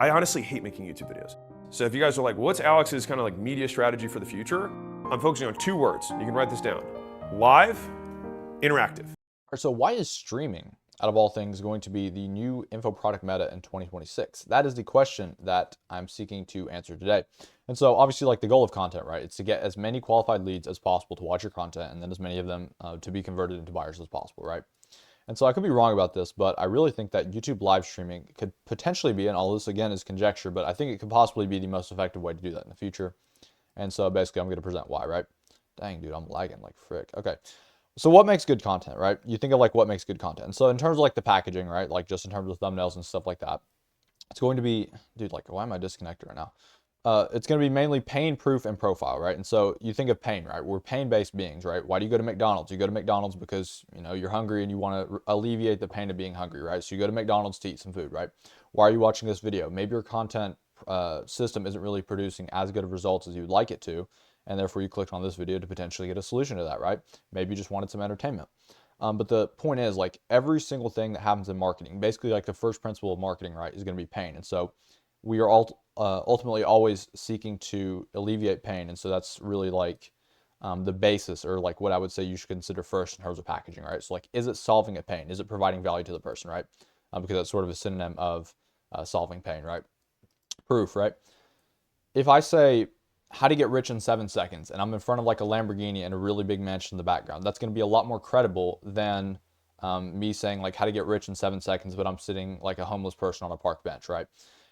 I honestly hate making YouTube videos. So if you guys are like, what's Alex's kind of like media strategy for the future? I'm focusing on 2 words. You can write this down. Live, interactive. So why is streaming, out of all things, going to be the new info product meta in 2026? That is the question that I'm seeking to answer today. And so obviously, like, the goal of content, right? It's to get as many qualified leads as possible to watch your content, and then as many of them to be converted into buyers as possible, right? And so I could be wrong about this, but I really think that YouTube live streaming could potentially be, and all this again is conjecture, but I think it could possibly be the most effective way to do that in the future. And so basically I'm going to present why, right? Dang, dude, I'm lagging like frick. Okay. So what makes good content, right? You think of like what makes good content. And so in terms of like the packaging, right? Like just in terms of thumbnails and stuff like that, it's going to be, dude, like why am I disconnected right now? It's going to be mainly pain, proof, and profile, right? And so you think of pain, right? We're pain-based beings, right? Why do you go to McDonald's? You go to McDonald's because, you know, you're hungry and you want to alleviate the pain of being hungry, right? So you go to McDonald's to eat some food, right? Why are you watching this video? Maybe your content system isn't really producing as good of results as you would like it to, and therefore you clicked on this video to potentially get a solution to that, right? Maybe you just wanted some entertainment. But the point is, like, every single thing that happens in marketing, basically like the first principle of marketing, right, is going to be pain. And so we are ultimately always seeking to alleviate pain. And so that's really like the basis, or like what I would say you should consider first in terms of packaging, right? So like, is it solving a pain? Is it providing value to the person, right? Because that's sort of a synonym of solving pain, right? Proof, right? If I say how to get rich in 7 seconds and I'm in front of like a Lamborghini and a really big mansion in the background, that's going to be a lot more credible than me saying like how to get rich in 7 seconds, but I'm sitting like a homeless person on a park bench, right?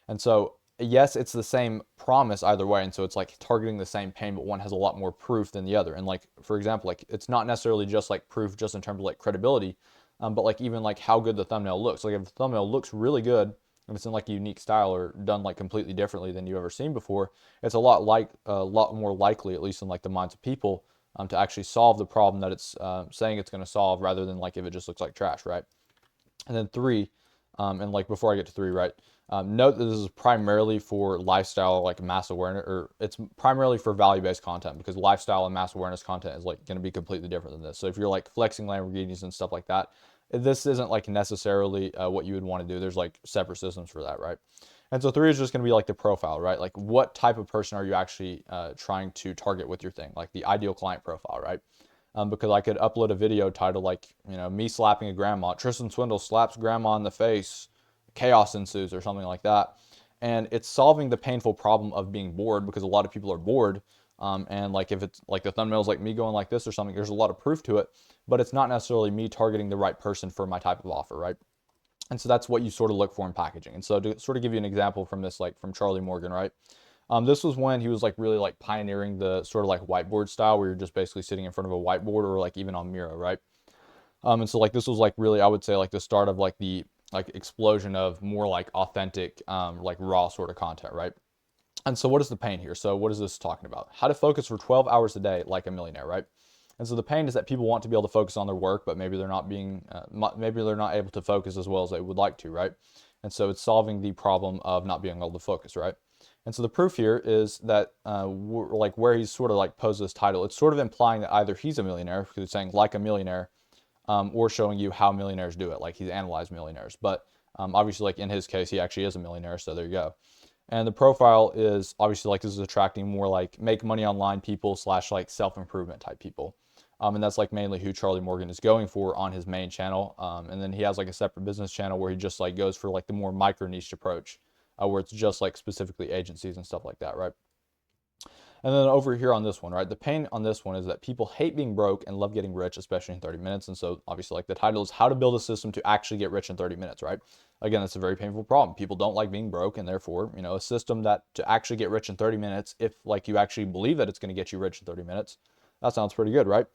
And so, yes, it's the same promise either way. And so it's like targeting the same pain, but one has a lot more proof than the other. And like, for example, like it's not necessarily just like proof just in terms of like credibility, but like even like how good the thumbnail looks. Like if the thumbnail looks really good, and it's in like a unique style or done like completely differently than you've ever seen before, it's a lot more likely, at least in like the minds of people, to actually solve the problem that it's saying it's going to solve, rather than like if it just looks like trash, right? And then 3, and like before I get to 3, right? Note that this is primarily for lifestyle, like mass awareness, or it's primarily for value-based content, because lifestyle and mass awareness content is like going to be completely different than this. So if you're like flexing Lamborghinis and stuff like that, this isn't like necessarily what you would want to do. There's like separate systems for that, right? And so 3 is just going to be like the profile, right? Like what type of person are you actually trying to target with your thing? Like the ideal client profile, right? Because I could upload a video titled like, you know, me slapping a grandma. Tristan Swindle slaps grandma in the face, chaos ensues, or something like that. And it's solving the painful problem of being bored, because a lot of people are bored. And like if it's like the thumbnail is like me going like this or something, there's a lot of proof to it, but it's not necessarily me targeting the right person for my type of offer, right? And so that's what you sort of look for in packaging. And so to sort of give you an example from this, like from Charlie Morgan, right? This was when he was like really like pioneering the sort of like whiteboard style, where you're just basically sitting in front of a whiteboard, or like even on Miro, right? And so like this was like really, I would say, like the start of like the like explosion of more like authentic, like raw sort of content, right? And so what is the pain here? So what is this talking about? How to focus for 12 hours a day like a millionaire, right? And so the pain is that people want to be able to focus on their work, but maybe they're not maybe they're not able to focus as well as they would like to, right? And so it's solving the problem of not being able to focus, right? And so the proof here is that like where he's sort of like posed this title, it's sort of implying that either he's a millionaire, because he's saying like a millionaire, or showing you how millionaires do it, like he's analyzed millionaires. But obviously, like in his case, he actually is a millionaire, so there you go. And the profile is obviously like this is attracting more like make money online people / like self-improvement type people. And that's like mainly who Charlie Morgan is going for on his main channel. And then he has like a separate business channel where he just like goes for like the more micro niche approach, where it's just like specifically agencies and stuff like that, right? And then over here on this one, right, the pain on this one is that people hate being broke and love getting rich, especially in 30 minutes. And so obviously like the title is how to build a system to actually get rich in 30 minutes, right? Again, that's a very painful problem. People don't like being broke, and therefore, you know, a system that to actually get rich in 30 minutes, if like you actually believe that it's going to get you rich in 30 minutes, that sounds pretty good, right?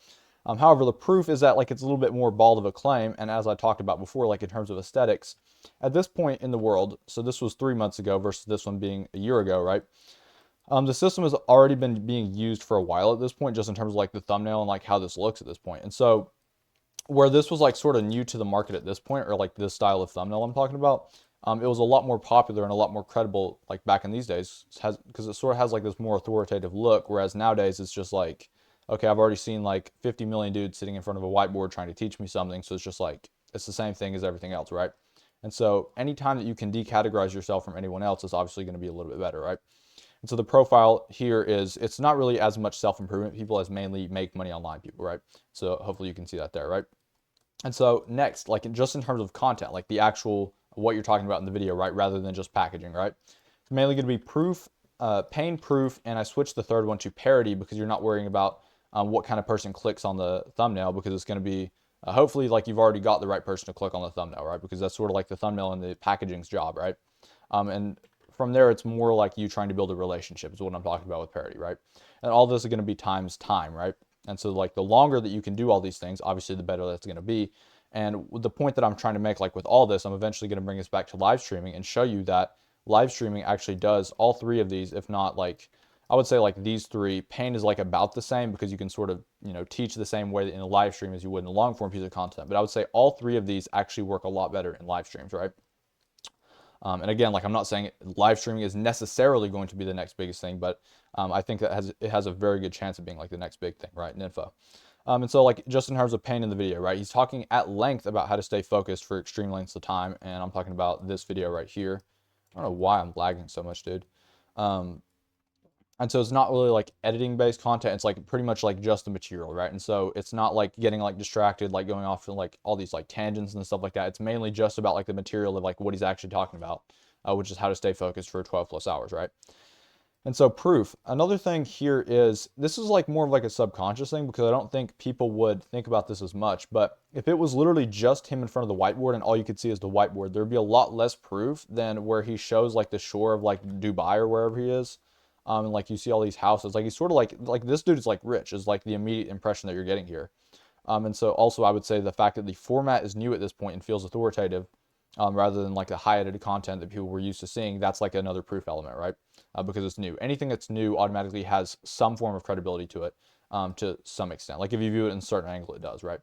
However, the proof is that like it's a little bit more bald of a claim. And as I talked about before, like in terms of aesthetics, at this point in the world, so this was 3 months ago versus this one being a year ago, right? The system has already been being used for a while at this point, just in terms of like the thumbnail and like how this looks at this point. And so where this was like sort of new to the market at this point, or like this style of thumbnail I'm talking about, it was a lot more popular and a lot more credible like back in these days, because it sort of has like this more authoritative look, whereas nowadays it's just like, okay, I've already seen like 50 million dudes sitting in front of a whiteboard trying to teach me something, so it's just like it's the same thing as everything else, right? And so anytime that you can decategorize yourself from anyone else is obviously going to be a little bit better, right? And so the profile here is, it's not really as much self-improvement people as mainly make money online people, right? So hopefully you can see that there, right? And so next, like just in terms of content, like the actual, what you're talking about in the video, right? Rather than just packaging, right? It's mainly going to be proof, pain proof, and I switched the third one to parody because you're not worrying about what kind of person clicks on the thumbnail, because it's going to be hopefully like you've already got the right person to click on the thumbnail, right? Because that's sort of like the thumbnail and the packaging's job, right? And from there, it's more like you trying to build a relationship is what I'm talking about with parody, right? And all this is going to be times time, right? And so like the longer that you can do all these things, obviously the better that's going to be. And the point that I'm trying to make, like with all this, I'm eventually going to bring us back to live streaming and show you that live streaming actually does all three of these, if not like, I would say like these three. Pain is like about the same because you can sort of, teach the same way in a live stream as you would in a long form piece of content. But I would say all three of these actually work a lot better in live streams, right? And again, like I'm not saying live streaming is necessarily going to be the next biggest thing, but I think that it has a very good chance of being like the next big thing, right, in info. And so like just in terms of pain in the video, right, he's talking at length about how to stay focused for extreme lengths of time, and I'm talking about this video right here. I don't know why I'm lagging so much, dude. And so it's not really like editing based content. It's like pretty much like just the material, right? And so it's not like getting like distracted, like going off to like all these like tangents and stuff like that. It's mainly just about like the material of like what he's actually talking about, which is how to stay focused for 12 plus hours, right? And so proof. Another thing here is, this is like more of like a subconscious thing because I don't think people would think about this as much, but if it was literally just him in front of the whiteboard and all you could see is the whiteboard, there'd be a lot less proof than where he shows like the shore of like Dubai or wherever he is. And like you see all these houses, like he's sort of like this dude is like rich is like the immediate impression that you're getting here. And so also I would say the fact that the format is new at this point and feels authoritative, rather than like the high edited content that people were used to seeing, that's like another proof element, right? Because it's new. Anything that's new automatically has some form of credibility to it, to some extent. Like if you view it in a certain angle, it does, right?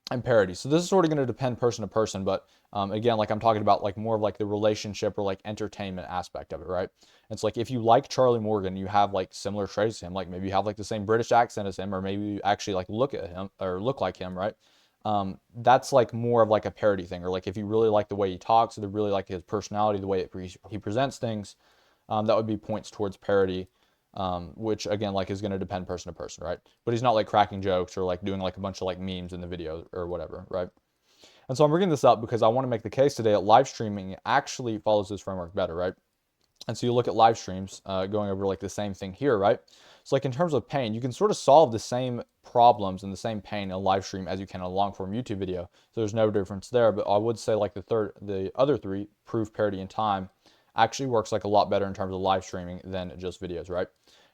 And parody. So this is sort of going to depend person to person, but again, like I'm talking about like more of like the relationship or like entertainment aspect of it, right? It's like if you like Charlie Morgan, you have like similar traits to him, like maybe you have like the same British accent as him, or maybe you actually like look at him or look like him, right? That's like more of like a parody thing, or like if you really like the way he talks, or they really like his personality, the way he presents things, that would be points towards parody. Which again, like is going to depend person to person, right? But he's not like cracking jokes or like doing like a bunch of like memes in the video or whatever, right? And so I'm bringing this up because I want to make the case today that live streaming actually follows this framework better, right? And so you look at live streams, going over like the same thing here, right? So like in terms of pain, you can sort of solve the same problems and the same pain in a live stream as you can in a long form YouTube video. So there's no difference there. But I would say like the other three, proof, parody, and time, actually works like a lot better in terms of live streaming than just videos, right?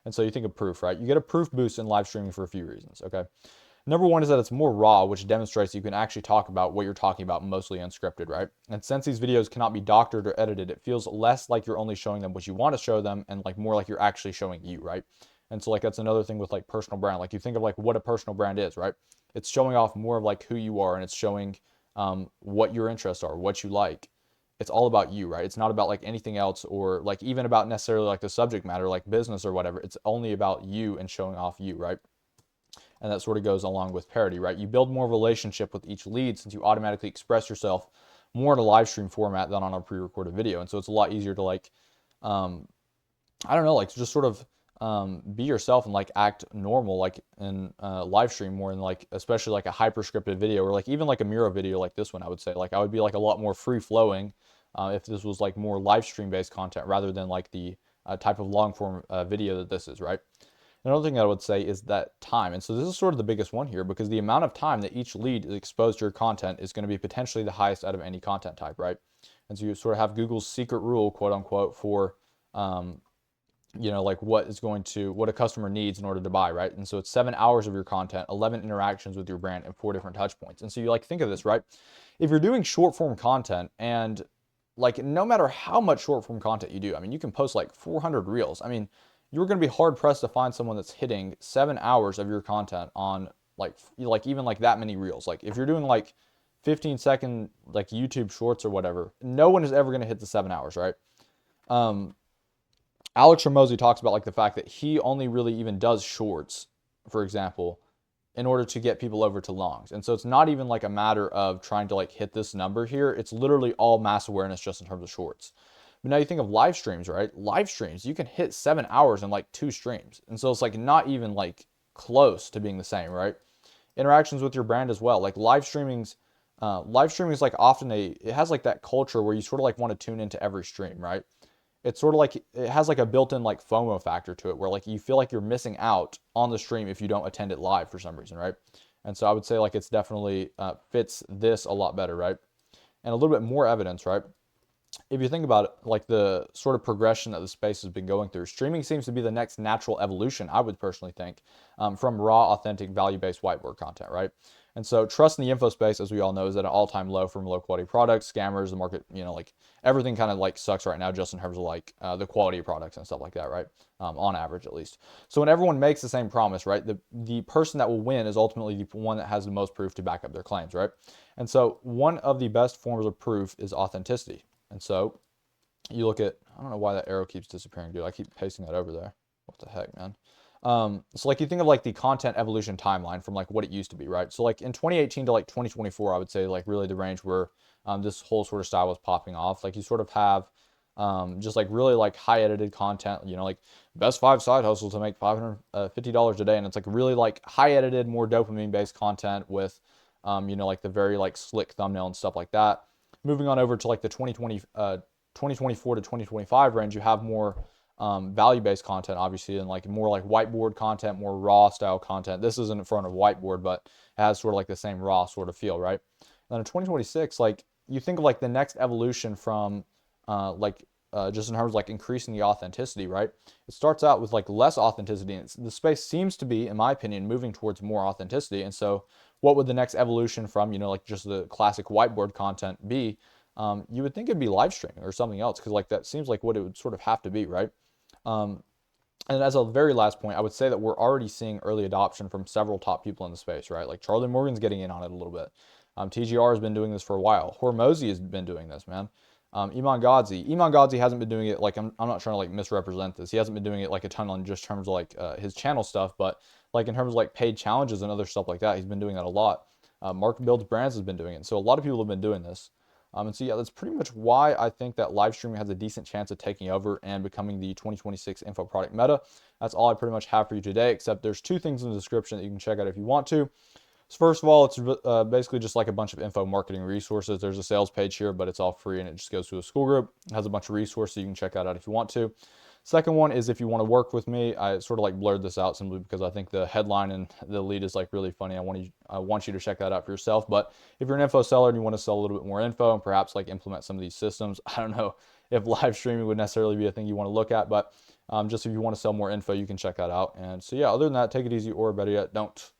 And so you think of proof, right? You get a proof boost in live streaming for a few reasons, okay? Number one is that it's more raw, which demonstrates you can actually talk about what you're talking about mostly unscripted, right? And since these videos cannot be doctored or edited, it feels less like you're only showing them what you want to show them and like more like you're actually showing you, right? And so like that's another thing with like personal brand. Like you think of like what a personal brand is, right? It's showing off more of like who you are, and it's showing what your interests are, what you like. It's all about you, right? It's not about like anything else, or like even about necessarily like the subject matter, like business or whatever. It's only about you and showing off you, right? And that sort of goes along with parody, right? You build more relationship with each lead since you automatically express yourself more in a live stream format than on a pre-recorded video. And so it's a lot easier to like, I don't know, like just sort of be yourself and like act normal, like in live stream more than like, especially like a hyper scripted video or like even like a Miro video like this one. I would say like I would be like a lot more free flowing if this was like more live stream based content rather than like the type of long form video that this is, right? Another thing I would say is that time. And so this is sort of the biggest one here because the amount of time that each lead is exposed to your content is going to be potentially the highest out of any content type, right? And so you sort of have Google's secret rule, quote unquote, for, like what a customer needs in order to buy, right? And so it's 7 hours of your content, 11 interactions with your brand, and 4 different touch points. And so you like think of this, right? If you're doing short form content and like no matter how much short form content you do, I mean, you can post like 400 reels. I mean, you're going to be hard pressed to find someone that's hitting 7 hours of your content on like even like that many reels. Like if you're doing like 15-second like YouTube shorts or whatever, no one is ever going to hit the 7 hours, right? Alex Ramosi talks about like the fact that he only really even does shorts, for example, in order to get people over to longs. And so it's not even like a matter of trying to like hit this number here. It's literally all mass awareness just in terms of shorts. But now you think of live streams, right? Live streams, you can hit 7 hours in like 2 streams. And so it's like not even like close to being the same, right? Interactions with your brand as well. Like live streaming is like often it has like that culture where you sort of like want to tune into every stream, right? It's sort of like it has like a built-in like FOMO factor to it where like you feel like you're missing out on the stream if you don't attend it live for some reason, right? And so I would say like it's definitely fits this a lot better, right? And a little bit more evidence, right? If you think about it, like the sort of progression that the space has been going through, streaming seems to be the next natural evolution, I would personally think, from raw, authentic, value-based whiteboard content, right? And so trust in the info space, as we all know, is at an all-time low from low-quality products, scammers, the market, like everything kind of like sucks right now just in terms of like the quality of products and stuff like that, right? On average, at least. So when everyone makes the same promise, right, the person that will win is ultimately the one that has the most proof to back up their claims, right? And so one of the best forms of proof is authenticity. And so you look at, I don't know why that arrow keeps disappearing, dude. I keep pasting that over there. What the heck, man? So like you think of like the content evolution timeline from like what it used to be, right? So like in 2018 to like 2024, I would say like really the range where this whole sort of style was popping off. Like you sort of have just like really like high edited content, like best 5 side hustles to make $550 a day. And it's like really like high edited, more dopamine based content with, like the very like slick thumbnail and stuff like that. Moving on over to like the 2024 to 2025 range, you have more value-based content, obviously, and like more like whiteboard content, more raw style content. This isn't in front of whiteboard, but it has sort of like the same raw sort of feel, right? And then in 2026, like you think of like the next evolution from just in terms of like increasing the authenticity, right? It starts out with like less authenticity, and the space seems to be, in my opinion, moving towards more authenticity. And so what would the next evolution from, like just the classic whiteboard content be? You would think it'd be live streaming or something else, because like that seems like what it would sort of have to be, right? And as a very last point, I would say that we're already seeing early adoption from several top people in the space, right? Like Charlie Morgan's getting in on it a little bit. TGR has been doing this for a while. Hormozy has been doing this, man. Iman Gadzhi hasn't been doing it like, I'm not trying to like misrepresent this. He hasn't been doing it like a ton on just terms of like his channel stuff, but like in terms of like paid challenges and other stuff like that, he's been doing that a lot. Mark Builds Brands has been doing it. So a lot of people have been doing this. And so yeah, that's pretty much why I think that live streaming has a decent chance of taking over and becoming the 2026 info product meta. That's all I pretty much have for you today, except there's 2 things in the description that you can check out if you want to. So first of all, it's basically just like a bunch of info marketing resources. There's a sales page here, but it's all free and it just goes to a school group. It has a bunch of resources you can check out if you want to. Second one is if you want to work with me. I sort of like blurred this out simply because I think the headline and the lead is like really funny. I want you to check that out for yourself. But if you're an info seller and you want to sell a little bit more info and perhaps like implement some of these systems, I don't know if live streaming would necessarily be a thing you want to look at, but just if you want to sell more info, you can check that out. And so yeah, other than that, take it easy, or better yet, don't.